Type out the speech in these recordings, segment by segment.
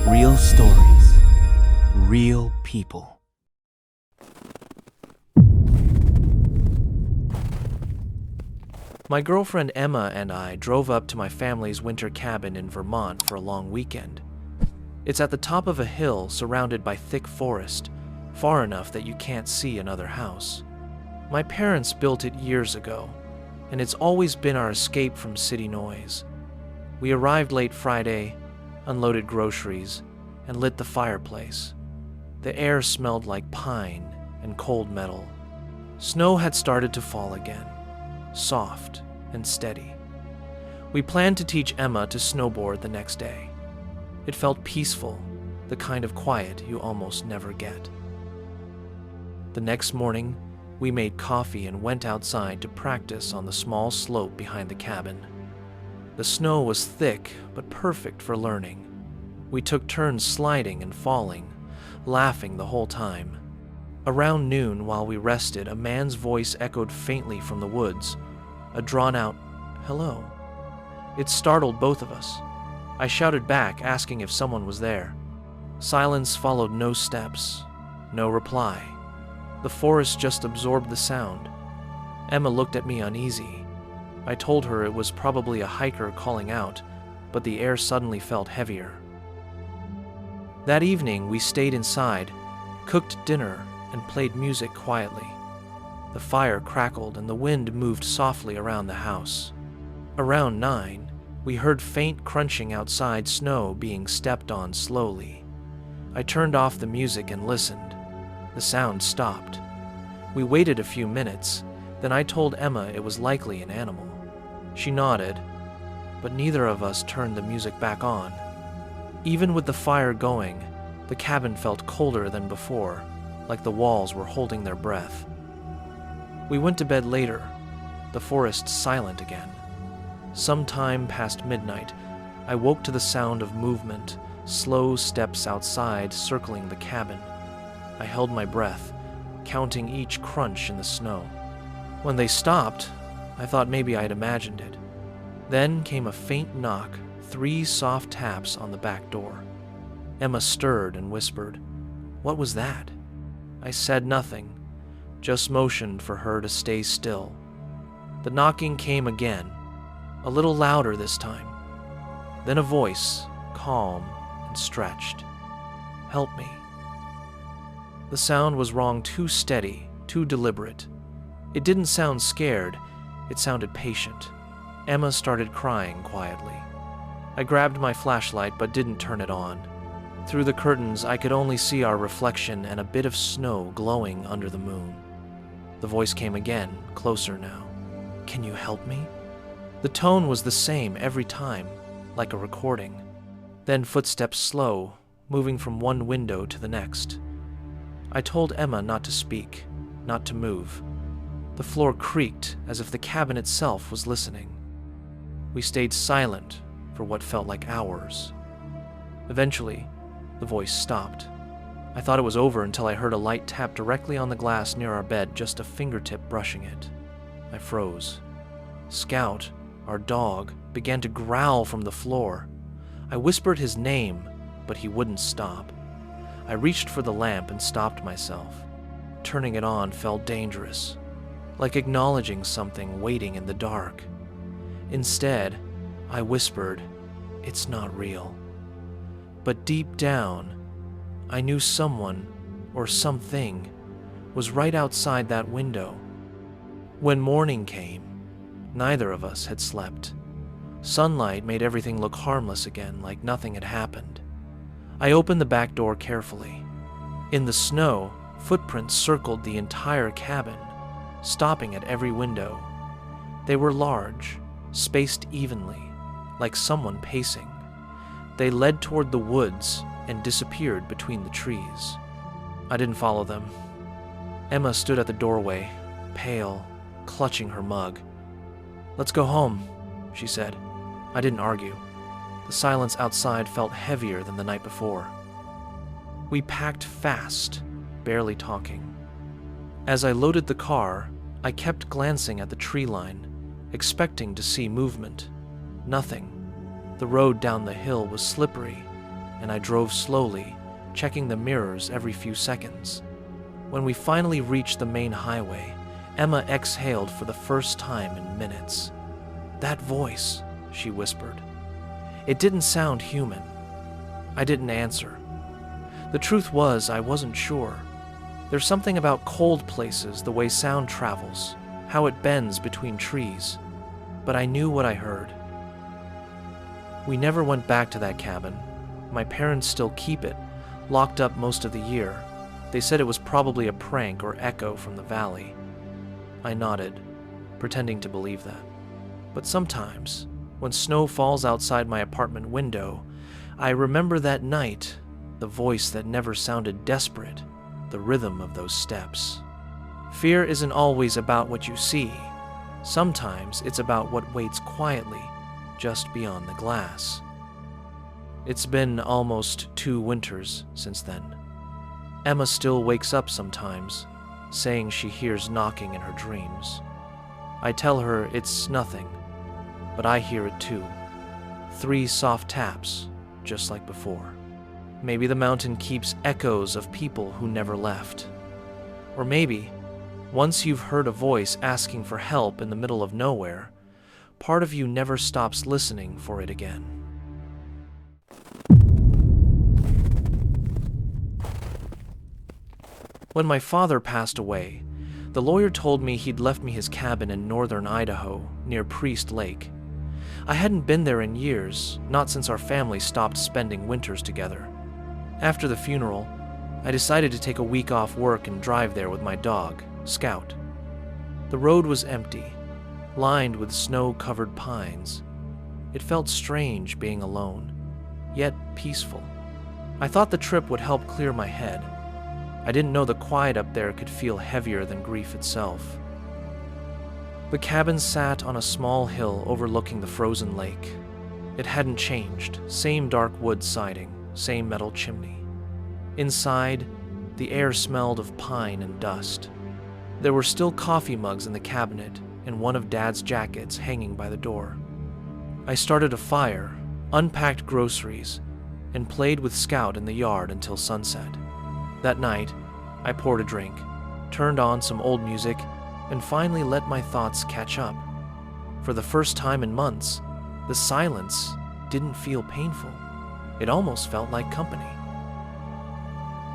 Real stories, real people. My girlfriend Emma and I drove up to my family's winter cabin in Vermont for a long weekend. It's at the top of a hill surrounded by thick forest, far enough that you can't see another house. My parents built it years ago, and it's always been our escape from city noise. We arrived late Friday, unloaded groceries, and lit the fireplace. The air smelled like pine and cold metal. Snow had started to fall again, soft and steady. We planned to teach Emma to snowboard the next day. It felt peaceful, the kind of quiet you almost never get. The next morning, we made coffee and went outside to practice on the small slope behind the cabin. The snow was thick but perfect for learning. We took turns sliding and falling, laughing the whole time. Around noon, while we rested, a man's voice echoed faintly from the woods, a drawn-out hello. It startled both of us. I shouted back, asking if someone was there. Silence followed, no steps, no reply. The forest just absorbed the sound. Emma looked at me uneasy. I told her it was probably a hiker calling out, but the air suddenly felt heavier. That evening, we stayed inside, cooked dinner, and played music quietly. The fire crackled and the wind moved softly around the house. Around 9, we heard faint crunching outside, snow being stepped on slowly. I turned off the music and listened. The sound stopped. We waited a few minutes, then I told Emma it was likely an animal. She nodded, but neither of us turned the music back on. Even with the fire going, the cabin felt colder than before, like the walls were holding their breath. We went to bed later, the forest silent again. Sometime past midnight, I woke to the sound of movement, slow steps outside circling the cabin. I held my breath, counting each crunch in the snow. When they stopped, I thought maybe I'd imagined it. Then came a faint knock, 3 soft taps on the back door. Emma stirred and whispered, "What was that?" I said nothing, just motioned for her to stay still. The knocking came again, a little louder this time. Then a voice, calm and stretched. "Help me." The sound was wrong, too steady, too deliberate. It didn't sound scared, it sounded patient. Emma started crying quietly. I grabbed my flashlight but didn't turn it on. Through the curtains, I could only see our reflection and a bit of snow glowing under the moon. The voice came again, closer now. "Can you help me?" The tone was the same every time, like a recording. Then footsteps slow, moving from one window to the next. I told Emma not to speak, not to move. The floor creaked as if the cabin itself was listening. We stayed silent for what felt like hours. Eventually, the voice stopped. I thought it was over until I heard a light tap directly on the glass near our bed, just a fingertip brushing it. I froze. Scout, our dog, began to growl from the floor. I whispered his name, but he wouldn't stop. I reached for the lamp and stopped myself. Turning it on felt dangerous, like acknowledging something waiting in the dark. Instead, I whispered, "It's not real." But deep down, I knew someone, or something, was right outside that window. When morning came, neither of us had slept. Sunlight made everything look harmless again, like nothing had happened. I opened the back door carefully. In the snow, footprints circled the entire cabin, stopping at every window. They were large, spaced evenly, like someone pacing. They led toward the woods and disappeared between the trees. I didn't follow them. Emma stood at the doorway, pale, clutching her mug. "Let's go home," she said. I didn't argue. The silence outside felt heavier than the night before. We packed fast, barely talking. As I loaded the car, I kept glancing at the tree line, expecting to see movement. Nothing. The road down the hill was slippery, and I drove slowly, checking the mirrors every few seconds. When we finally reached the main highway, Emma exhaled for the first time in minutes. "That voice," she whispered. It didn't sound human. I didn't answer. The truth was, I wasn't sure. There's something about cold places, the way sound travels, how it bends between trees. But I knew what I heard. We never went back to that cabin. My parents still keep it, locked up most of the year. They said it was probably a prank or echo from the valley. I nodded, pretending to believe that. But sometimes, when snow falls outside my apartment window, I remember that night, the voice that never sounded desperate, the rhythm of those steps. Fear isn't always about what you see. Sometimes it's about what waits quietly, just beyond the glass. It's been almost 2 winters since then. Emma still wakes up sometimes, saying she hears knocking in her dreams. I tell her it's nothing, but I hear it too. 3 soft taps, just like before. Maybe the mountain keeps echoes of people who never left. Or maybe, once you've heard a voice asking for help in the middle of nowhere, part of you never stops listening for it again. When my father passed away, the lawyer told me he'd left me his cabin in northern Idaho, near Priest Lake. I hadn't been there in years, not since our family stopped spending winters together. After the funeral, I decided to take a week off work and drive there with my dog, Scout. The road was empty, lined with snow-covered pines. It felt strange being alone, yet peaceful. I thought the trip would help clear my head. I didn't know the quiet up there could feel heavier than grief itself. The cabin sat on a small hill overlooking the frozen lake. It hadn't changed, same dark wood siding, same metal chimney. Inside, the air smelled of pine and dust. There were still coffee mugs in the cabinet and one of Dad's jackets hanging by the door. I started a fire, unpacked groceries, and played with Scout in the yard until sunset. That night, I poured a drink, turned on some old music, and finally let my thoughts catch up. For the first time in months, the silence didn't feel painful. It almost felt like company.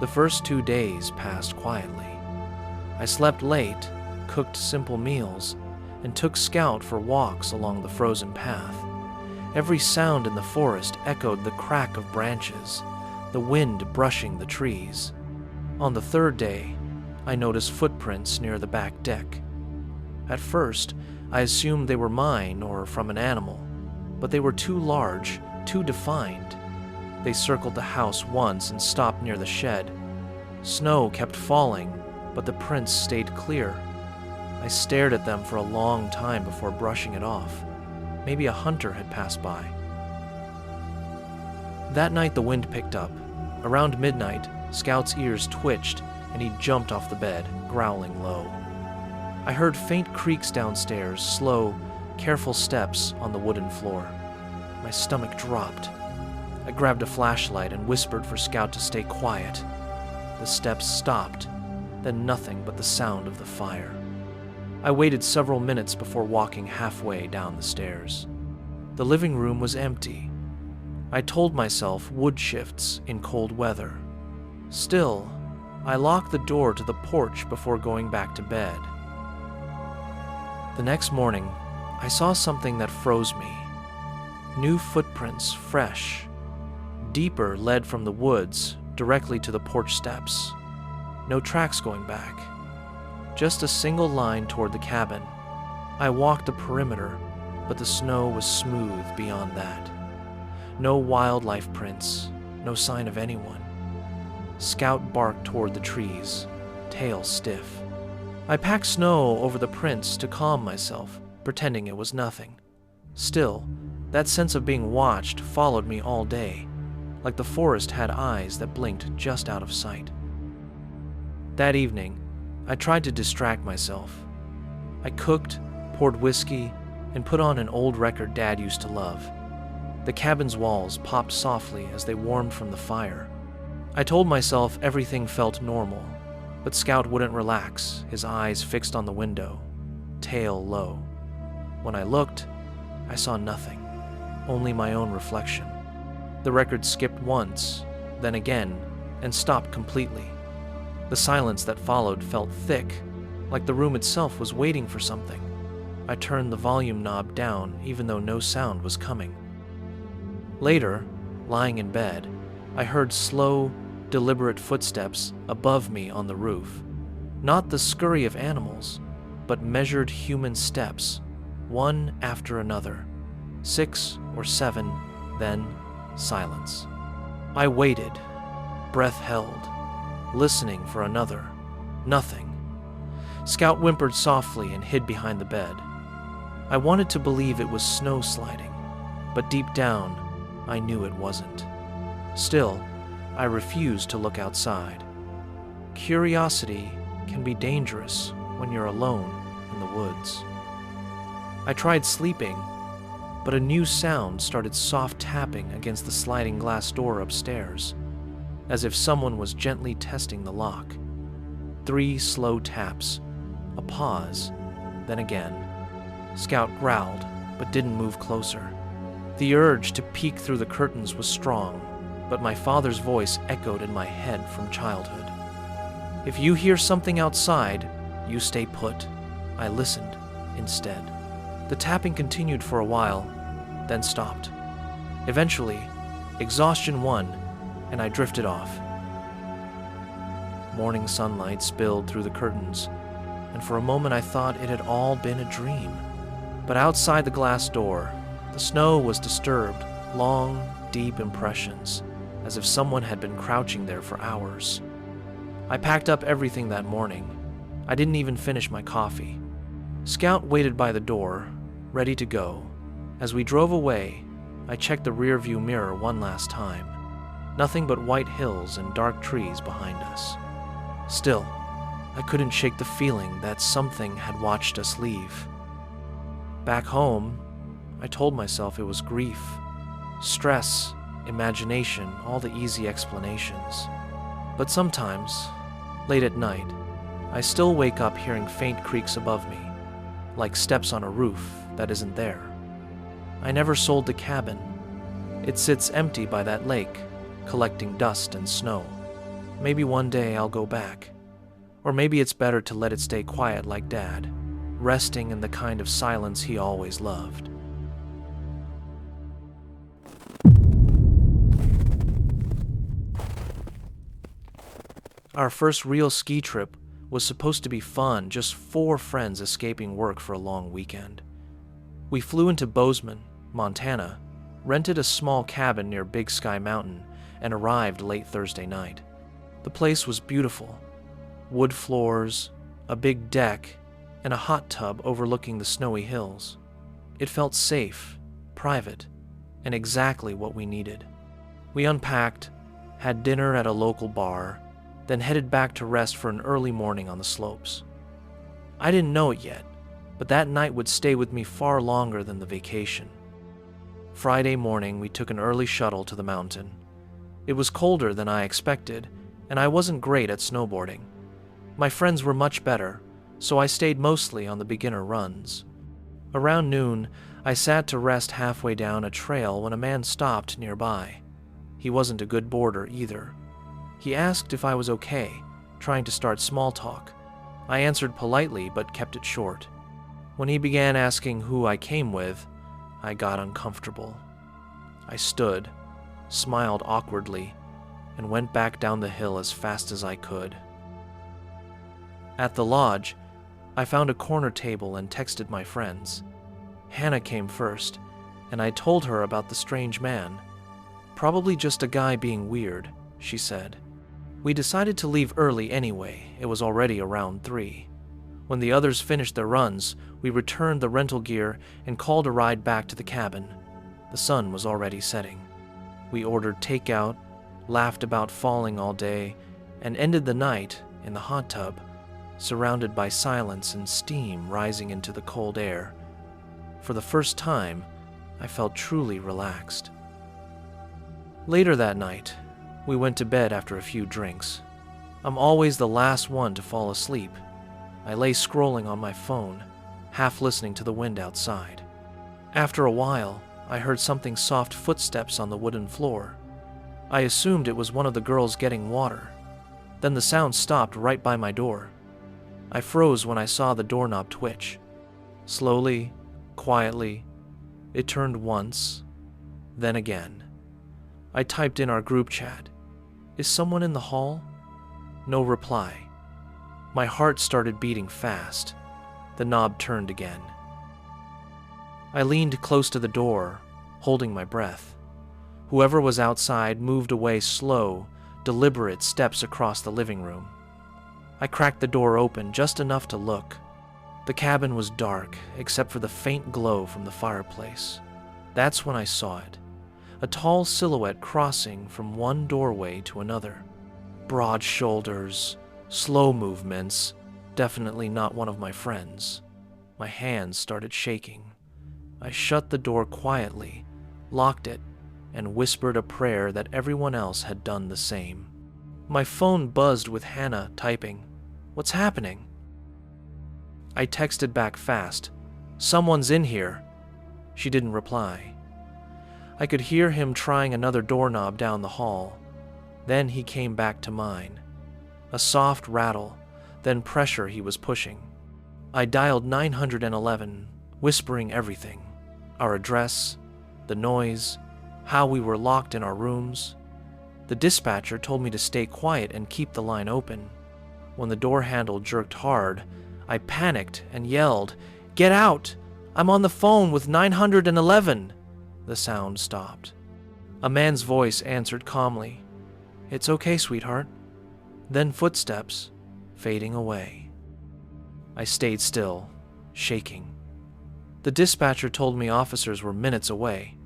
The first 2 days passed quietly. I slept late, cooked simple meals, and took Scout for walks along the frozen path. Every sound in the forest echoed the crack of branches, the wind brushing the trees. On the 3rd day, I noticed footprints near the back deck. At first, I assumed they were mine or from an animal, but they were too large, too defined. They circled the house once and stopped near the shed. Snow kept falling, but the prints stayed clear. I stared at them for a long time before brushing it off. Maybe a hunter had passed by. That night the wind picked up. Around midnight, Scout's ears twitched and he jumped off the bed, growling low. I heard faint creaks downstairs, slow, careful steps on the wooden floor. My stomach dropped. I grabbed a flashlight and whispered for Scout to stay quiet. The steps stopped, then nothing but the sound of the fire. I waited several minutes before walking halfway down the stairs. The living room was empty. I told myself wood shifts in cold weather. Still, I locked the door to the porch before going back to bed. The next morning, I saw something that froze me. New footprints, fresh. Deeper led from the woods directly to the porch steps. No tracks going back. Just a single line toward the cabin. I walked the perimeter, but the snow was smooth beyond that. No wildlife prints, no sign of anyone. Scout barked toward the trees, tail stiff. I packed snow over the prints to calm myself, pretending it was nothing. Still, that sense of being watched followed me all day, like the forest had eyes that blinked just out of sight. That evening, I tried to distract myself. I cooked, poured whiskey, and put on an old record Dad used to love. The cabin's walls popped softly as they warmed from the fire. I told myself everything felt normal, but Scout wouldn't relax, his eyes fixed on the window, tail low. When I looked, I saw nothing, only my own reflection. The record skipped once, then again, and stopped completely. The silence that followed felt thick, like the room itself was waiting for something. I turned the volume knob down even though no sound was coming. Later, lying in bed, I heard slow, deliberate footsteps above me on the roof. Not the scurry of animals, but measured human steps, one after another. 6 or 7, then silence. I waited, breath held, listening for another. Nothing. Scout whimpered softly and hid behind the bed. I wanted to believe it was snow sliding, but deep down, I knew it wasn't. Still, I refused to look outside. Curiosity can be dangerous when you're alone in the woods. I tried sleeping, but a new sound started soft tapping against the sliding glass door upstairs, as if someone was gently testing the lock. 3 slow taps, a pause, then again. Scout growled, but didn't move closer. The urge to peek through the curtains was strong, but my father's voice echoed in my head from childhood. If you hear something outside, you stay put. I listened instead. The tapping continued for a while, then stopped. Eventually, exhaustion won, and I drifted off. Morning sunlight spilled through the curtains, and for a moment I thought it had all been a dream. But outside the glass door, the snow was disturbed, long, deep impressions, as if someone had been crouching there for hours. I packed up everything that morning. I didn't even finish my coffee. Scout waited by the door, ready to go. As we drove away, I checked the rearview mirror one last time. Nothing but white hills and dark trees behind us. Still, I couldn't shake the feeling that something had watched us leave. Back home, I told myself it was grief, stress, imagination, all the easy explanations. But sometimes, late at night, I still wake up hearing faint creaks above me, like steps on a roof that isn't there. I never sold the cabin. It sits empty by that lake, collecting dust and snow. Maybe one day I'll go back. Or maybe it's better to let it stay quiet like Dad, resting in the kind of silence he always loved. Our first real ski trip was supposed to be fun, just 4 friends escaping work for a long weekend. We flew into Bozeman, Montana, rented a small cabin near Big Sky Mountain, and arrived late Thursday night. The place was beautiful. Wood floors, a big deck, and a hot tub overlooking the snowy hills. It felt safe, private, and exactly what we needed. We unpacked, had dinner at a local bar, then headed back to rest for an early morning on the slopes. I didn't know it yet, but that night would stay with me far longer than the vacation. Friday morning, we took an early shuttle to the mountain. It was colder than I expected, and I wasn't great at snowboarding. My friends were much better, so I stayed mostly on the beginner runs. Around noon, I sat to rest halfway down a trail when a man stopped nearby. He wasn't a good boarder either. He asked if I was okay, trying to start small talk. I answered politely but kept it short. When he began asking who I came with, I got uncomfortable. I stood, smiled awkwardly, and went back down the hill as fast as I could. At the lodge, I found a corner table and texted my friends. Hannah came first, and I told her about the strange man. Probably just a guy being weird, she said. We decided to leave early anyway. It was already around 3. When the others finished their runs, we returned the rental gear and called a ride back to the cabin. The sun was already setting. We ordered takeout, laughed about falling all day, and ended the night in the hot tub, surrounded by silence and steam rising into the cold air. For the first time, I felt truly relaxed. Later that night, we went to bed after a few drinks. I'm always the last one to fall asleep. I lay scrolling on my phone, half listening to the wind outside. After a while, I heard something soft footsteps on the wooden floor. I assumed it was one of the girls getting water. Then the sound stopped right by my door. I froze when I saw the doorknob twitch. Slowly, quietly, it turned once, then again. I typed in our group chat, "Is someone in the hall?" No reply. My heart started beating fast. The knob turned again. I leaned close to the door, holding my breath. Whoever was outside moved away slow, deliberate steps across the living room. I cracked the door open just enough to look. The cabin was dark, except for the faint glow from the fireplace. That's when I saw it. A tall silhouette crossing from one doorway to another. Broad shoulders, slow movements, definitely not one of my friends. My hands started shaking. I shut the door quietly, locked it, and whispered a prayer that everyone else had done the same. My phone buzzed with Hannah typing, "What's happening?" I texted back fast, "Someone's in here." She didn't reply. I could hear him trying another doorknob down the hall. Then he came back to mine. A soft rattle, then pressure he was pushing. I dialed 911, whispering everything. Our address, the noise, how we were locked in our rooms. The dispatcher told me to stay quiet and keep the line open. When the door handle jerked hard, I panicked and yelled, "Get out! I'm on the phone with 911!" The sound stopped. A man's voice answered calmly, "It's okay, sweetheart." Then footsteps, fading away. I stayed still, shaking. The dispatcher told me officers were minutes away.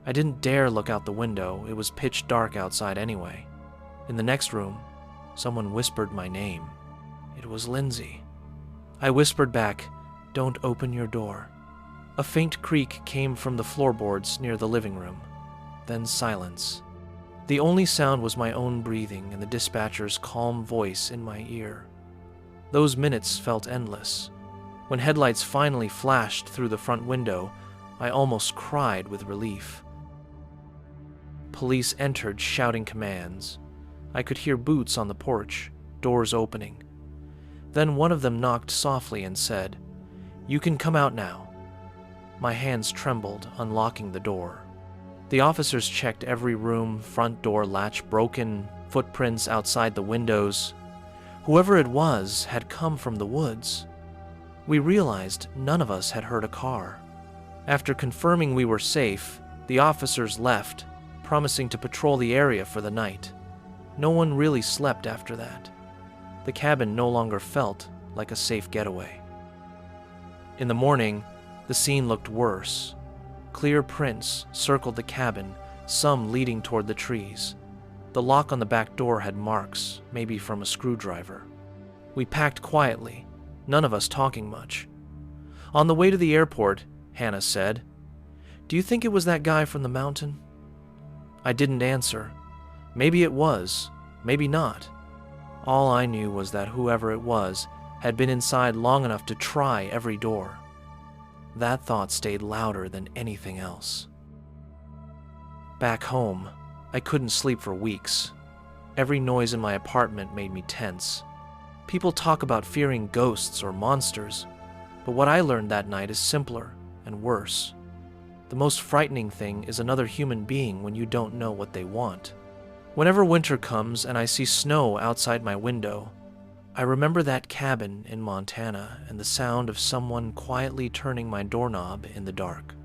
I didn't dare look out the window. It was pitch dark outside anyway. In the next room, someone whispered my name. It was Lindsay. I whispered back, "Don't open your door." A faint creak came from the floorboards near the living room. Then silence. The only sound was my own breathing and the dispatcher's calm voice in my ear. Those minutes felt endless. When headlights finally flashed through the front window, I almost cried with relief. Police entered, shouting commands. I could hear boots on the porch, doors opening. Then one of them knocked softly and said, "You can come out now." My hands trembled, unlocking the door. The officers checked every room, front door latch broken, footprints outside the windows. Whoever it was had come from the woods. We realized none of us had heard a car. After confirming we were safe, the officers left, promising to patrol the area for the night. No one really slept after that. The cabin no longer felt like a safe getaway. In the morning, the scene looked worse. Clear prints circled the cabin, some leading toward the trees. The lock on the back door had marks, maybe from a screwdriver. We packed quietly, none of us talking much. On the way to the airport, Hannah said, "Do you think it was that guy from the mountain?" I didn't answer. Maybe it was, maybe not. All I knew was that whoever it was had been inside long enough to try every door. That thought stayed louder than anything else. Back home, I couldn't sleep for weeks. Every noise in my apartment made me tense. People talk about fearing ghosts or monsters, but what I learned that night is simpler and worse. The most frightening thing is another human being when you don't know what they want. Whenever winter comes and I see snow outside my window, I remember that cabin in Montana and the sound of someone quietly turning my doorknob in the dark.